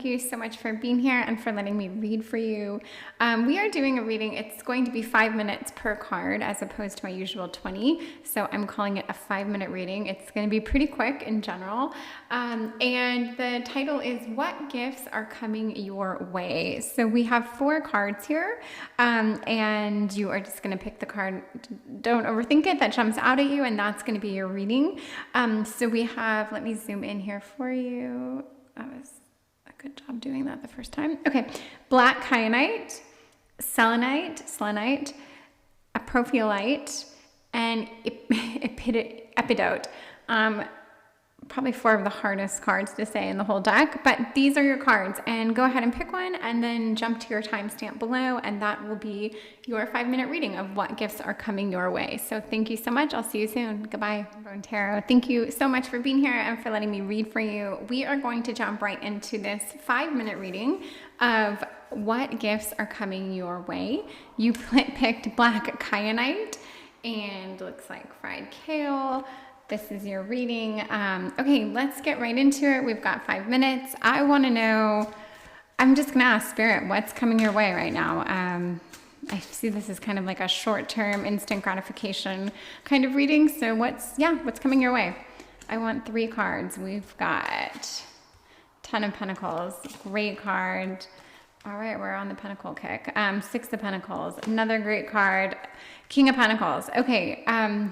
you so much for being here and for letting me read for you. We are doing a reading. It's going to be 5 minutes per card as opposed to my usual 20. So I'm calling it a 5-minute reading. It's going to be pretty quick in general. And the title is What Gifts Are Coming Your Way? So we have 4 cards here, and you are just going to pick the card. Don't overthink it, that jumps out at you, and that's going to be your reading. So we have, let me zoom in here for you. That was a good job doing that the first time. Okay, black kyanite, selenite, aprophyolite, and epidote. Probably 4 of the hardest cards to say in the whole deck, but these are your cards, and go ahead and pick one and then jump to your timestamp below, and that will be your 5-minute reading of what gifts are coming your way. So thank you so much. I'll see you soon. Goodbye, Bone Tarot. Thank you so much for being here and for letting me read for you. We are going to jump right into this 5-minute reading of what gifts are coming your way. You picked black kyanite, and looks like fried kale. This is your reading. Okay, let's get right into it. We've got 5 minutes. I want to know, I'm just going to ask Spirit, what's coming your way right now? I see this is kind of like a short-term instant gratification kind of reading. So what's coming your way? I want 3 cards. We've got Ten of Pentacles, great card. All right, we're on the Pentacle kick. 6 of Pentacles, another great card. King of Pentacles. Okay,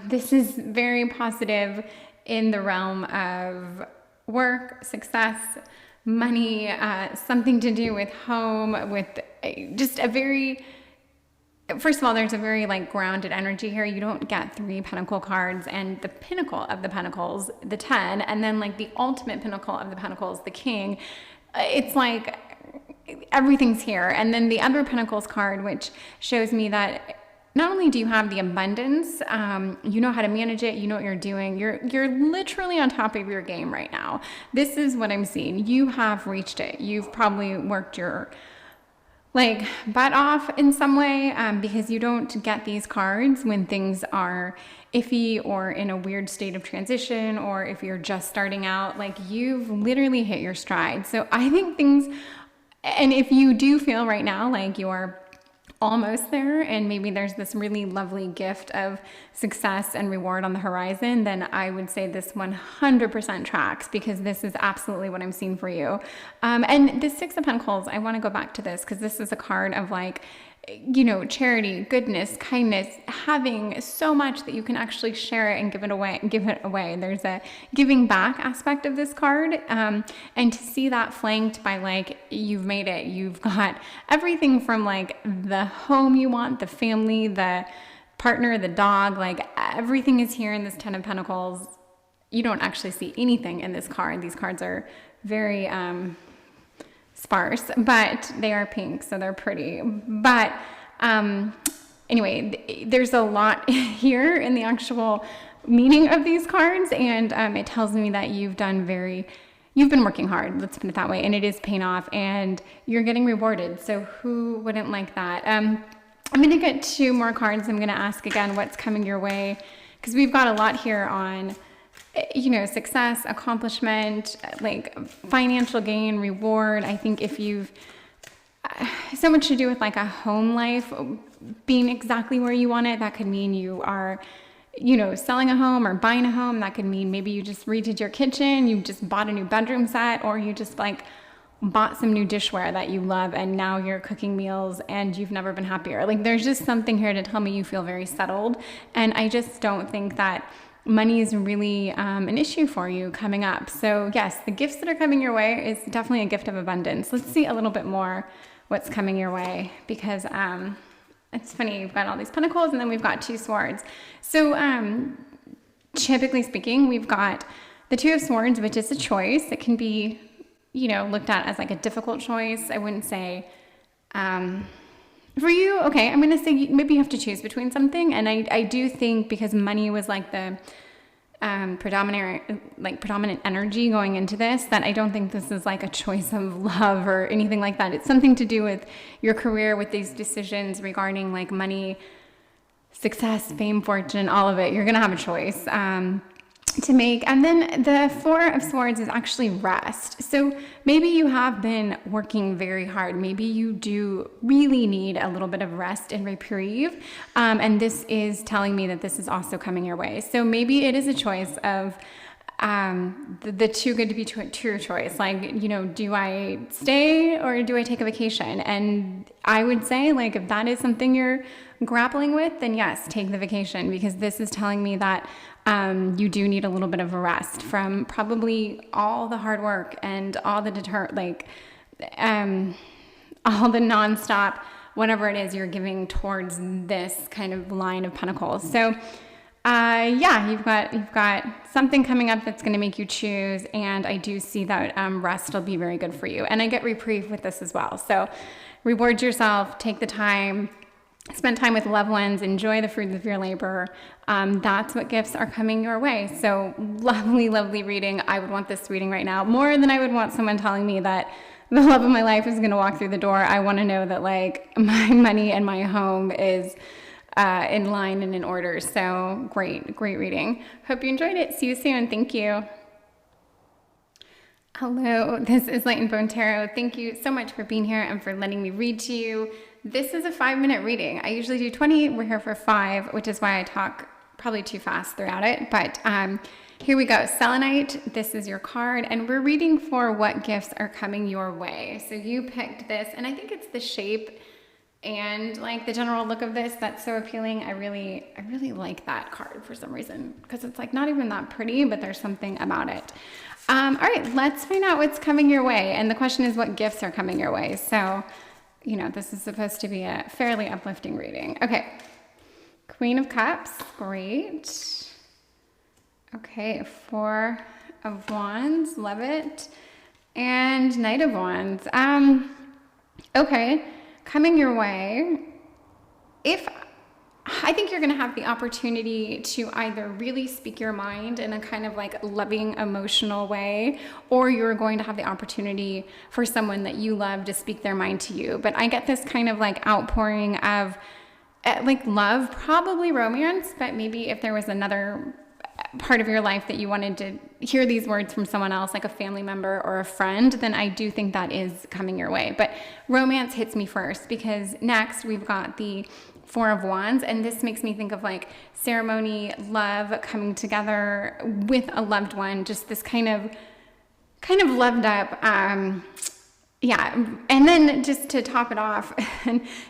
this is very positive in the realm of work, success, money, something to do with home, with just a very, first of all, there's a very like grounded energy here. You don't get 3 Pentacle cards and the pinnacle of the Pentacles, the 10, and then like the ultimate pinnacle of the Pentacles, the King. It's like everything's here. And then the other Pentacles card, which shows me that not only do you have the abundance, you know how to manage it, you know what you're doing, you're literally on top of your game right now. This is what I'm seeing. You have reached it. You've probably worked your butt off in some way, because you don't get these cards when things are iffy or in a weird state of transition, or if you're just starting out. Like, you've literally hit your stride. So I think things, and if you do feel right now like you're almost there and maybe there's this really lovely gift of success and reward on the horizon, then I would say this 100% tracks, because this is absolutely what I'm seeing for you. And the 6 of Pentacles, I want to go back to this because this is a card of like, you know, charity, goodness, kindness, having so much that you can actually share it and give it away. There's a giving back aspect of this card. And to see that flanked by like, you've made it, you've got everything from like the home you want, the family, the partner, the dog, like everything is here in this 10 of Pentacles. You don't actually see anything in this card. These cards are very, sparse, but they are pink, so they're pretty. But anyway, there's a lot here in the actual meaning of these cards, and it tells me that you've been working hard, let's put it that way, and it is paying off, and you're getting rewarded. So who wouldn't like that? I'm going to get 2 more cards. I'm going to ask again what's coming your way, because we've got a lot here on, you know, success, accomplishment, like financial gain, reward. I think if you've so much to do with like a home life being exactly where you want it, that could mean you are, you know, selling a home or buying a home. That could mean maybe you just redid your kitchen, you just bought a new bedroom set, or you just like bought some new dishware that you love and now you're cooking meals and you've never been happier. Like, there's just something here to tell me you feel very settled. And I just don't think that money is really an issue for you coming up. So yes, the gifts that are coming your way is definitely a gift of abundance. Let's see a little bit more what's coming your way, because it's funny, you've got all these pentacles and then we've got 2 swords. So typically speaking, we've got the 2 of swords, which is a choice. It can be, you know, looked at as like a difficult choice. I wouldn't say for you, okay, I'm going to say maybe you have to choose between something. And I do think, because money was like the predominant energy going into this, that I don't think this is like a choice of love or anything like that. It's something to do with your career, with these decisions regarding like money, success, fame, fortune, all of it. You're going to have a choice. to make. And then the Four of Swords is actually rest. So maybe you have been working very hard. Maybe you do really need a little bit of rest and reprieve. And this is telling me that this is also coming your way. So maybe it is a choice of the too good to be true choice. Like, you know, do I stay or do I take a vacation? And I would say, like, if that is something you're grappling with, then yes, take the vacation, because this is telling me that you do need a little bit of a rest from probably all the hard work and all the all the nonstop, whatever it is you're giving towards this kind of line of pentacles. So yeah, you've got something coming up that's going to make you choose, and I do see that rest will be very good for you. And I get reprieve with this as well. So reward yourself, take the time, spend time with loved ones, enjoy the fruits of your labor. That's what gifts are coming your way. So lovely, lovely reading. I would want this reading right now more than I would want someone telling me that the love of my life is going to walk through the door. I want to know that, like, my money and my home is in line and in order. So great reading. Hope you enjoyed it. See you soon. Thank you. Hello, this is Light and Bone Tarot. Thank you so much for being here and for letting me read to you. This is a 5-minute reading. I usually do 20. We're here for 5, which is why I talk probably too fast throughout it. But here we go. Selenite, this is your card, and we're reading for what gifts are coming your way. So you picked this, and I think it's the shape and like the general look of this that's so appealing. I really like that card for some reason, because it's like not even that pretty, but there's something about it. All right, let's find out what's coming your way. And the question is, what gifts are coming your way? So, you know, this is supposed to be a fairly uplifting reading. Okay, Queen of Cups, great. Okay, Four of Wands, love it. And Knight of Wands. Okay, coming your way. I think you're going to have the opportunity to either really speak your mind in a kind of like loving, emotional way, or you're going to have the opportunity for someone that you love to speak their mind to you. But I get this kind of like outpouring of like love, probably romance, but maybe if there was another part of your life that you wanted to hear these words from someone else, like a family member or a friend, then I do think that is coming your way. But romance hits me first, because next we've got the Four of Wands, and this makes me think of like ceremony, love, coming together with a loved one, just this kind of loved up, yeah. And then just to top it off,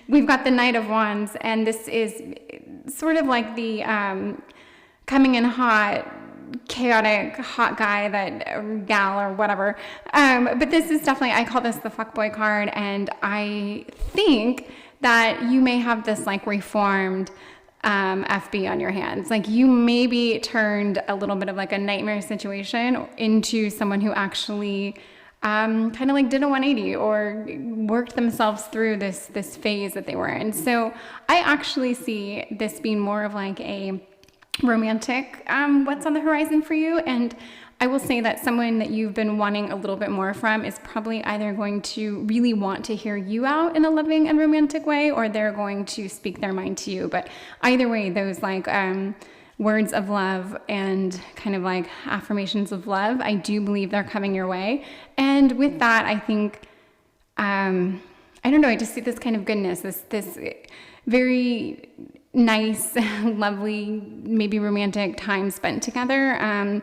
we've got the Knight of Wands, and this is sort of like the coming in hot, chaotic, hot guy, that gal or whatever. But this is definitely, I call this the fuckboy card, and I think that you may have this like reformed FB on your hands. Like you maybe turned a little bit of like a nightmare situation into someone who actually kind of like did a 180 or worked themselves through this phase that they were in. So I actually see this being more of like a romantic what's on the horizon for you. And I will say that someone that you've been wanting a little bit more from is probably either going to really want to hear you out in a loving and romantic way, or they're going to speak their mind to you. But either way, those like words of love and kind of like affirmations of love, I do believe they're coming your way. And with that, I think, I don't know, I just see this kind of goodness, this very nice, lovely, maybe romantic time spent together.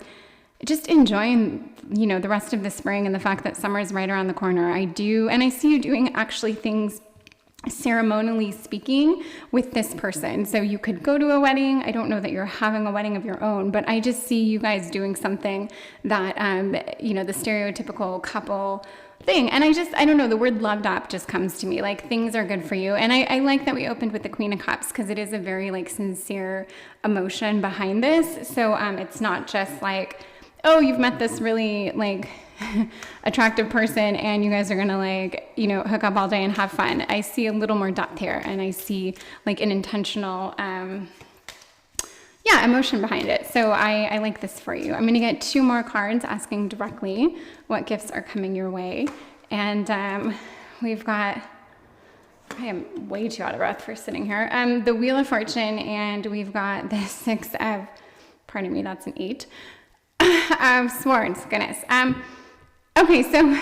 Just enjoying, you know, the rest of the spring and the fact that summer is right around the corner. I do, and I see you doing actually things ceremonially speaking with this person. So you could go to a wedding. I don't know that you're having a wedding of your own, but I just see you guys doing something that, you know, the stereotypical couple thing. And I don't know, the word loved up just comes to me, like things are good for you. And I like that we opened with the Queen of Cups, because it is a very like sincere emotion behind this. So it's not just like, oh, you've met this really like attractive person and you guys are gonna like, you know, hook up all day and have fun. I see a little more depth here, and I see like an intentional emotion behind it. So I like this for you. I'm gonna get 2 more cards asking directly what gifts are coming your way. And we've got, I am way too out of breath for sitting here, the Wheel of Fortune, and we've got the 6 of, pardon me, that's an 8. of Swords, goodness. Okay, so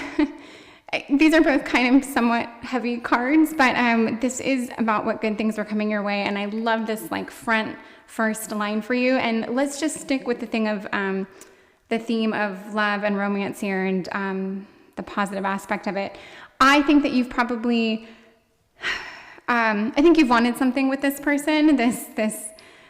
these are both kind of somewhat heavy cards, but this is about what good things are coming your way, and I love this like front first line for you. And let's just stick with the thing of the theme of love and romance here, and the positive aspect of it. I think that you've probably, I think you've wanted something with this person, this,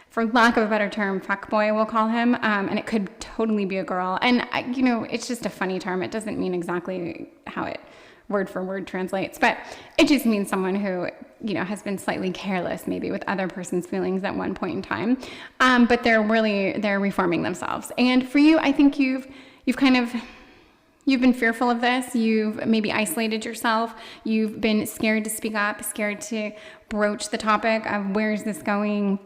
for lack of a better term, fuckboy, we'll call him, and it could totally be a girl. And, you know, it's just a funny term. It doesn't mean exactly how it word for word translates, but it just means someone who, you know, has been slightly careless maybe with other person's feelings at one point in time, but they're reforming themselves. And for you, I think you've been fearful of this. You've maybe isolated yourself. You've been scared to speak up, scared to broach the topic of where is this going?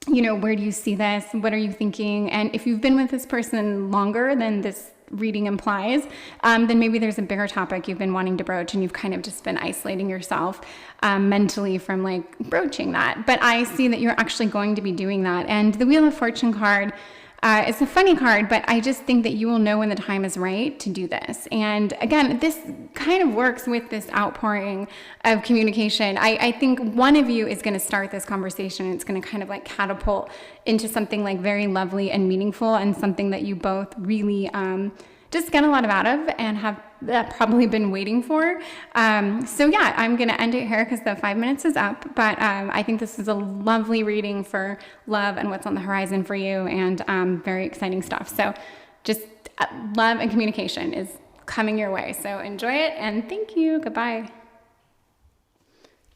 You know, where do you see this? What are you thinking? And if you've been with this person longer than this reading implies, then maybe there's a bigger topic you've been wanting to broach, and you've kind of just been isolating yourself mentally from like broaching that. But I see that you're actually going to be doing that. And the Wheel of Fortune card, it's a funny card, but I just think that you will know when the time is right to do this. And again, this kind of works with this outpouring of communication. I think one of you is going to start this conversation. It's going to kind of like catapult into something like very lovely and meaningful, and something that you both really just get a lot out of and have probably been waiting for. So yeah, I'm going to end it here because the 5 minutes is up, but I think this is a lovely reading for love and what's on the horizon for you, and very exciting stuff. So just love and communication is coming your way. So enjoy it, and thank you. Goodbye.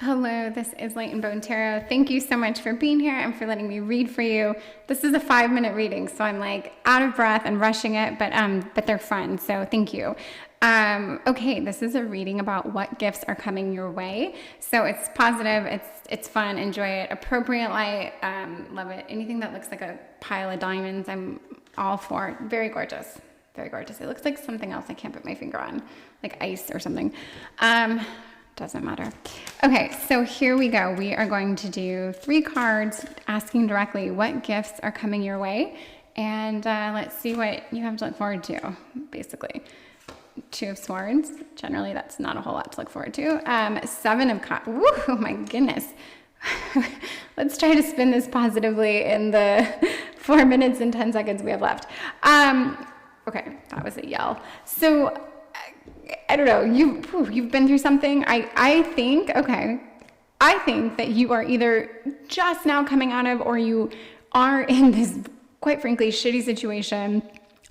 Hello, this is Light and Bone Tarot. Thank you so much for being here and for letting me read for you. This is a 5-minute reading, so I'm like out of breath and rushing it, but they're fun, so thank you. Okay, this is a reading about what gifts are coming your way. So it's positive, it's fun, enjoy it. Appropriate light, love it. Anything that looks like a pile of diamonds, I'm all for. Very gorgeous, very gorgeous. It looks like something else I can't put my finger on, like ice or something. Doesn't matter. Okay, so here we go. We are going to do 3 cards asking directly what gifts are coming your way, and let's see what you have to look forward to, basically. 2 of Swords. Generally, that's not a whole lot to look forward to. 7 of Cups. Woo, my goodness. Let's try to spin this positively in the 4 minutes and 10 seconds we have left. Okay, that was a yell. So, I don't know, you've been through something. I think that you are either just now coming out of, or you are in this, quite frankly, shitty situation.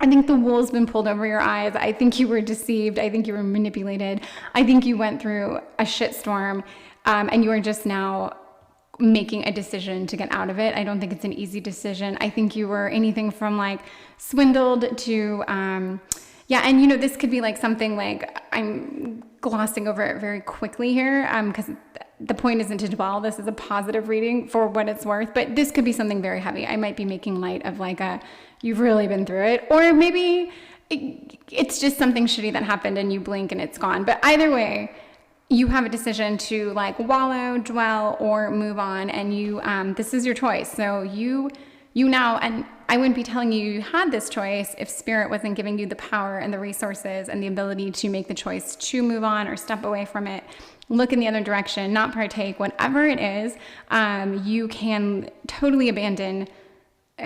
I think the wool's been pulled over your eyes. I think you were deceived. I think you were manipulated. I think you went through a shitstorm, and you are just now making a decision to get out of it. I don't think it's an easy decision. I think you were anything from like swindled to, yeah, and you know, this could be like something like, I'm glossing over it very quickly here, because the point isn't to dwell. This is a positive reading for what it's worth, but this could be something very heavy. I might be making light of like you've really been through it, or maybe it's just something shitty that happened and you blink and it's gone. But either way, you have a decision to like wallow, dwell, or move on, and you, this is your choice. So you now, and I wouldn't be telling you had this choice if Spirit wasn't giving you the power and the resources and the ability to make the choice to move on or step away from it, look in the other direction, not partake, whatever it is. You can totally abandon,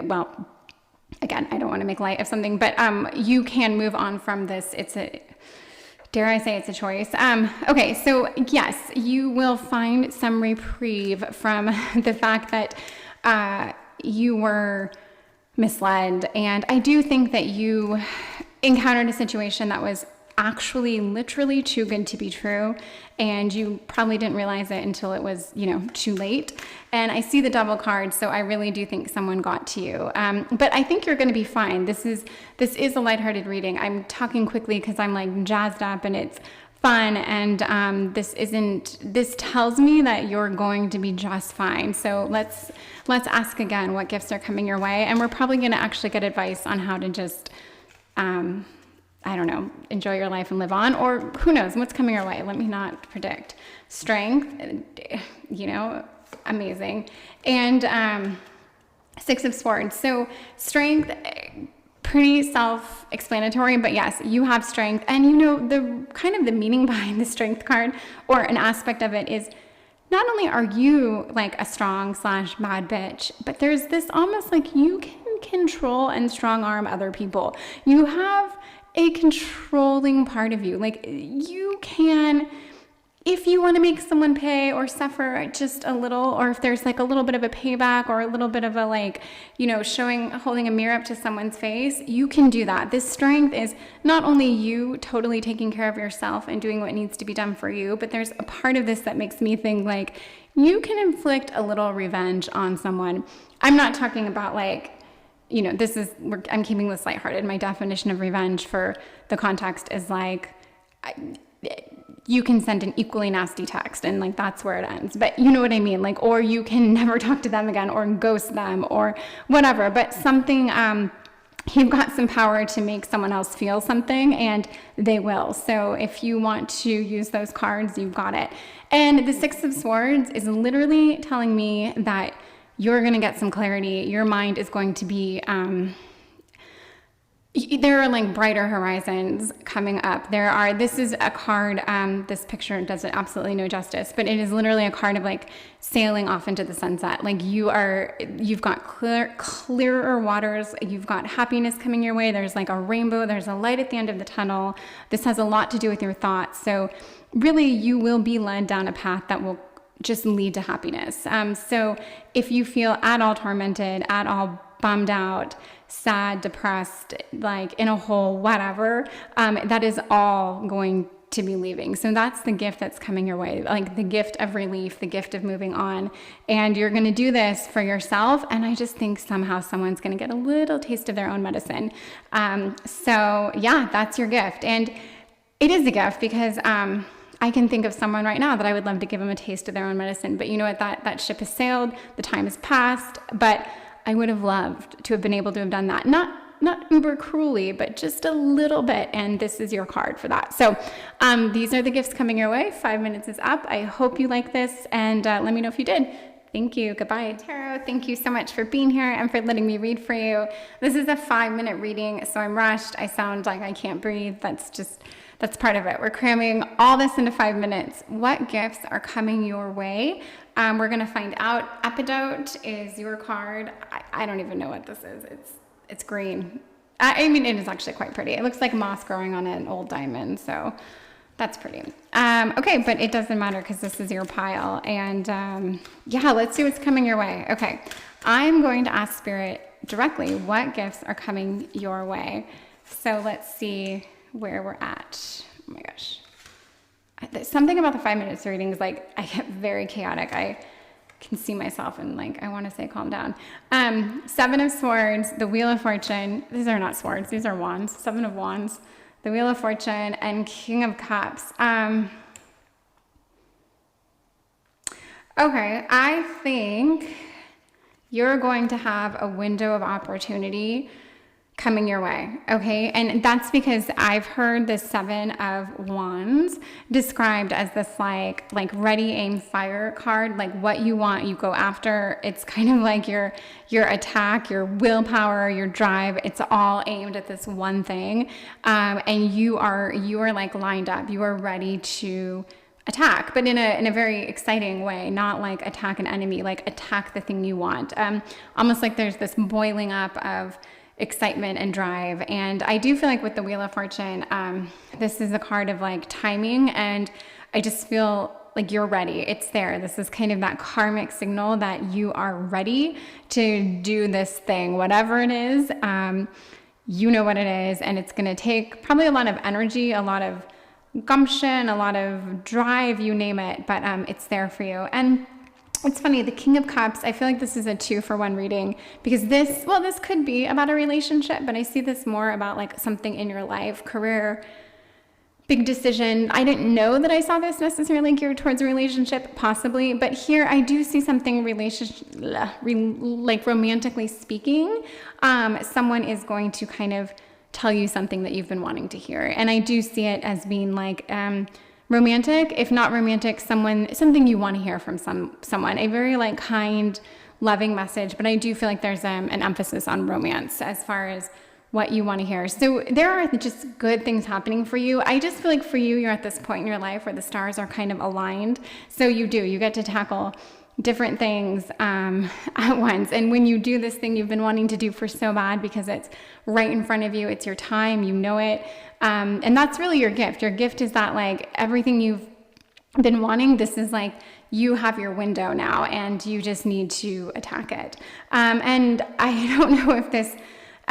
well, again, I don't want to make light of something, but you can move on from this. Dare I say it's a choice. Okay, so yes, you will find some reprieve from the fact that you were misled. And I do think that you encountered a situation that was actually literally too good to be true, and you probably didn't realize it until it was, you know, too late. And I see the Devil card, so I really do think someone got to you. But I think you're going to be fine. This is a lighthearted reading. I'm talking quickly because I'm like jazzed up and it's fun, and this tells me that you're going to be just fine. So let's ask again what gifts are coming your way, and we're probably going to actually get advice on how to just I don't know, enjoy your life and live on, or who knows what's coming your way. Let me not predict. Strength, you know, amazing. And 6 of Swords. So strength, pretty self-explanatory, but yes, you have strength. And you know, the kind of the meaning behind the strength card, or an aspect of it, is not only are you like a strong / bad bitch, but there's this almost like you can control and strong arm other people. You have a controlling part of you. Like you can, if you want to make someone pay or suffer just a little, or if there's like a little bit of a payback or a little bit of a like, you know, holding a mirror up to someone's face, you can do that. This strength is not only you totally taking care of yourself and doing what needs to be done for you, but there's a part of this that makes me think like you can inflict a little revenge on someone. I'm not talking about like, you know, I'm keeping this lighthearted. My definition of revenge for the context is like, you can send an equally nasty text and like that's where it ends. But you know what I mean? Like, or you can never talk to them again or ghost them or whatever. But something, you've got some power to make someone else feel something, and they will. So if you want to use those cards, you've got it. And the Six of Swords is literally telling me that you're going to get some clarity. Your mind is going to be, there are like brighter horizons coming up. This is a card, this picture does it absolutely no justice, but it is literally a card of like sailing off into the sunset. Like you've got clearer waters. You've got happiness coming your way. There's like a rainbow. There's a light at the end of the tunnel. This has a lot to do with your thoughts. So really you will be led down a path that will just lead to happiness. So if you feel at all tormented, at all bummed out, sad, depressed, like in a hole, whatever, that is all going to be leaving. So that's the gift that's coming your way, like the gift of relief, the gift of moving on. And you're going to do this for yourself. And I just think somehow someone's going to get a little taste of their own medicine. So yeah, that's your gift. And it is a gift because, I can think of someone right now that I would love to give them a taste of their own medicine, but you know what, that ship has sailed, the time has passed, but I would have loved to have been able to have done that. Not uber cruelly, but just a little bit, and this is your card for that. So these are the gifts coming your way. 5 minutes is up. I hope you like this, and let me know if you did. Thank you. Goodbye. Tarot, thank you so much for being here and for letting me read for you. This is a 5-minute reading, so I'm rushed. I sound like I can't breathe. That's part of it. We're cramming all this into 5 minutes. What gifts are coming your way? We're going to find out. Epidote is your card. I don't even know what this is. It's green. I mean, it is actually quite pretty. It looks like moss growing on an old diamond, so that's pretty. Okay, but it doesn't matter because this is your pile. And yeah, let's see what's coming your way. Okay, I'm going to ask Spirit directly what gifts are coming your way. So let's see where we're at. Oh my gosh. Something about the 5 minutes reading is like, I get very chaotic. I can see myself and like, I want to say, calm down. 7 of Swords, the Wheel of Fortune. These are not swords, these are wands. 7 of Wands, the Wheel of Fortune, and King of Cups. Okay, I think you're going to have a window of opportunity coming your way, okay? And that's because I've heard the 7 of Wands described as this like ready, aim, fire card. Like what you want, you go after. It's kind of like your attack, your willpower, your drive. It's all aimed at this one thing, and you are like lined up. You are ready to attack, but in a very exciting way, not like attack an enemy, like attack the thing you want. Almost like there's this boiling up of excitement and drive. And I do feel like with the Wheel of Fortune, this is a card of like timing, and I just feel like you're ready. It's there. This is kind of that karmic signal that you are ready to do this thing, whatever it is. You know what it is, and it's going to take probably a lot of energy, a lot of gumption, a lot of drive, you name it, but it's there for you. And it's funny, the King of Cups, I feel like this is a 2-for-1 reading because this could be about a relationship, but I see this more about like something in your life, career, big decision. I didn't know that I saw this necessarily geared towards a relationship, possibly, but here I do see something like romantically speaking. Someone is going to kind of tell you something that you've been wanting to hear. And I do see it as being like, romantic, if not romantic, something you want to hear from someone, a very like kind, loving message. But I do feel like there's an emphasis on romance as far as what you want to hear. So there are just good things happening for you. I just feel like for you, you're at this point in your life where the stars are kind of aligned. So you get to tackle different things at once. And when you do this thing you've been wanting to do for so bad because it's right in front of you, it's your time, you know it. And that's really your gift. Your gift is that like everything you've been wanting, this is like you have your window now and you just need to attack it. And I don't know if this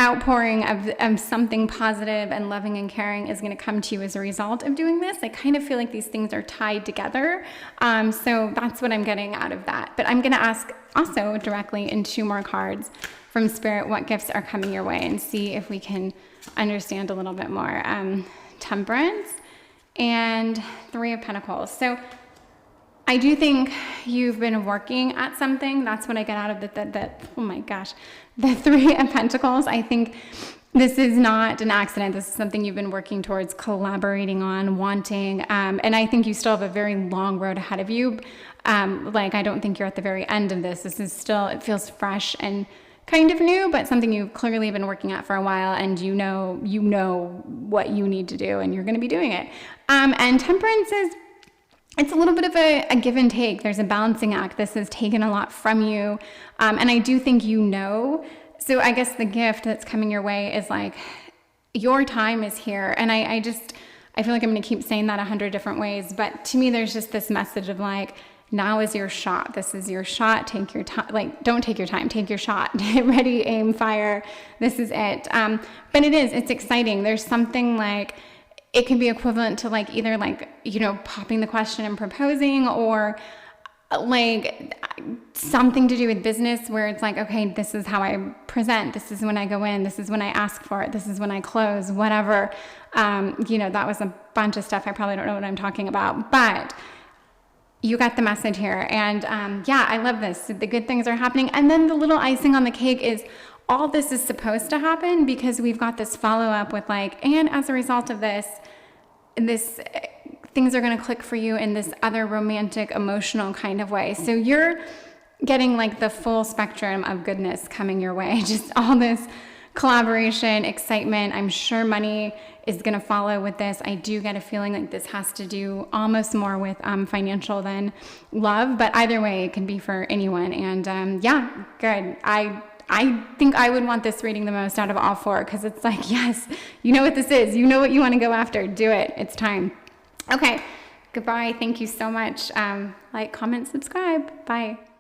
outpouring of something positive and loving and caring is going to come to you as a result of doing this. I kind of feel like these things are tied together. So that's what I'm getting out of that. But I'm going to ask also directly in 2 more cards from Spirit what gifts are coming your way and see if we can understand a little bit more. Temperance and 3 of Pentacles. So I do think you've been working at something. That's what I get out of oh my gosh, the 3 of Pentacles. I think this is not an accident. This is something you've been working towards, collaborating on, wanting. And I think you still have a very long road ahead of you. Like, I don't think you're at the very end of this. This is still, it feels fresh and kind of new, but something you've clearly been working at for a while, and you know what you need to do, and you're going to be doing it. And Temperance is, it's a little bit of a give and take. There's a balancing act. This has taken a lot from you. And I do think so I guess the gift that's coming your way is like, your time is here. And I feel like I'm going to keep saying that 100 different ways. But to me, there's just this message of like, now is your shot. This is your shot. Take your time. Like, don't take your time. Take your shot. Get ready, aim, fire. This is it. But it's exciting. There's something like, it can be equivalent to like either like, popping the question and proposing, or like something to do with business where it's like, okay, this is how I present. This is when I go in. This is when I ask for it. This is when I close, whatever. That was a bunch of stuff. I probably don't know what I'm talking about, but you got the message here. And I love this. The good things are happening. And then the little icing on the cake is all this is supposed to happen because we've got this follow-up with like, and as a result of this things are going to click for you in this other romantic, emotional kind of way. So you're getting like the full spectrum of goodness coming your way. Just all this collaboration, excitement. I'm sure money is going to follow with this. I do get a feeling like this has to do almost more with financial than love, but either way, it can be for anyone. And good. I think I would want this reading the most out of all 4 because it's like, yes, you know what this is. You know what you want to go after. Do it. It's time. Okay. Goodbye. Thank you so much. Like, comment, subscribe. Bye.